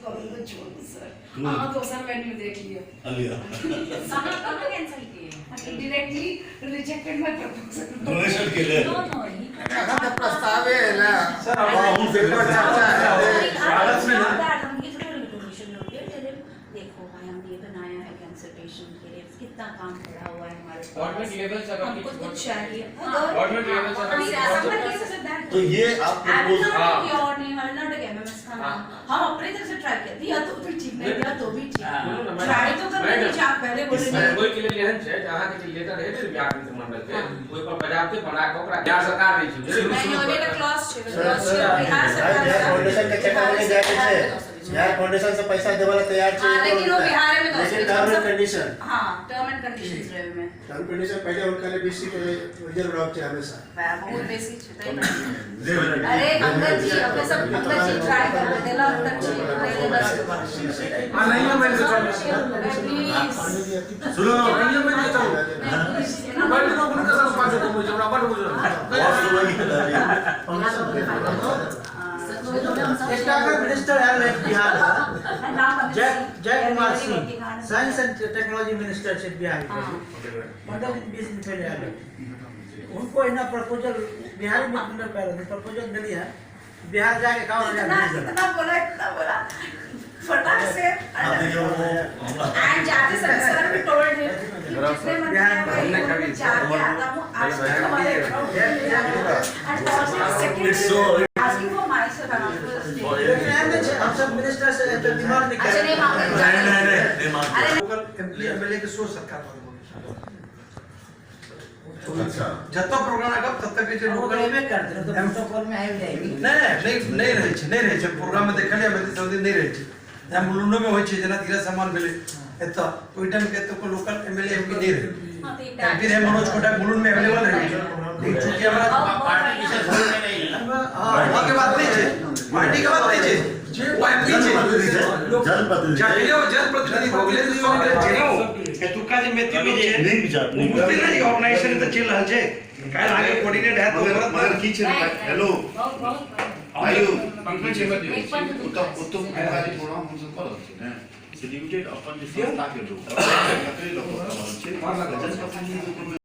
तो छोड़ सर। हाँ तो सर मैंने देख लिया। कहाँ कैंसिल किए? Directly rejected my proposal. Donation केले No. आता प्रस्ताव आहे ना सर हम पेपर चर्चा है भारत में ना हम ये थोड़ा रिकॉग्निशन लोगे चले देखो भाई हम ये बनाया है कैंसलेशन के लिए कितना काम पड़ा हुआ है हमारे गवर्नमेंट लेवल से अगर हमको कुछ चाहिए गवर्नमेंट लेवल से तो ये आप प्रपोज हम अपने तरफ से ट्राई किया दिया तो भी ठीक नहीं दिया तो भी ठीक ट्राई तो कर मैडम, रहे आप पहले बोले इसमें कोई क्लियर एहन छै जहां के लेटर है ने व्याकरण मंडल के कोई पर बजाव के बना के ओकरा बिहार सरकार दै छै नहीं होवे का क्लॉज छै क्लॉज छै बिहार फाउंडेशन के चक्कर में जाके छे यार फाउंडेशन से पैसा देवाला तैयार छे लेकिन वो बिहार में तो लेकिन टर्म एंड कंडीशन हां टर्म एंड कंडीशंस रहे में टर्म कंडीशन पहले उनका ले बीसी के रिजर्व रख छे हमेशा बहुत बेसिक छै तै अरे अंगद जी अपने सब अंगद जी ट्राई कर देला तक छी पहले 10 नहीं मैं सुनो नहीं मैं चलो बट नो कुन का पास को मुझे ना बट मुझे स्टार्टअप मिनिस्टर है बिहार जय Kumar Singh science and technology minister से बिहार मंडल 20 दिन पहले आए उनको इना प्रपोजल बिहार में मंडल पहले प्रपोजल दे दिया बिहार जाके काम हो जाए इतना बोला फटाक से एंड जाते सर भी टोल्ड है कितने हमने कभी जाके आता हूं आज तक हमारे asking for myself हम सब मिनिस्टर से डिमांड नहीं अच्छा नहीं मांगे नहीं अरे लोकल एमएलए के सोच सरकार अच्छा जत्ता प्रोग्राम आगब तब तक जे लोकल में करते तो प्रोटोकॉल में आइ जाएगी नहीं रहे छै प्रोग्राम में देखलिए हम जल्दी नहीं रहे छै हम मुलुंड में होय छै जना धीरे सम्मान भेले एत ओइ टाइम के तो लोकल एमएलए एमपी नहीं रहे फिर है मनोज कोटा मुलुंड में अवेलेबल रहे चूंकि हमरा पार्टी विशेष होय नहीं पार्टी के बात नहीं छै पार्टी के बात नहीं छै जे एमपी छै जनप्रतिनिधि हो गेले तो सब जेनो एतुका जे मेथी में जे नहीं विचार नहीं नहीं ऑर्गेनाइजेशन तो चल रहल छै काल आगे कोऑर्डिनेट है तो मगर की छै हेलो आयु पंकज जी उत्तम अधिकारी थोड़ा हमसे कर छै ने सिटीग्युटेड अपन जे संस्था के लोग लोग छै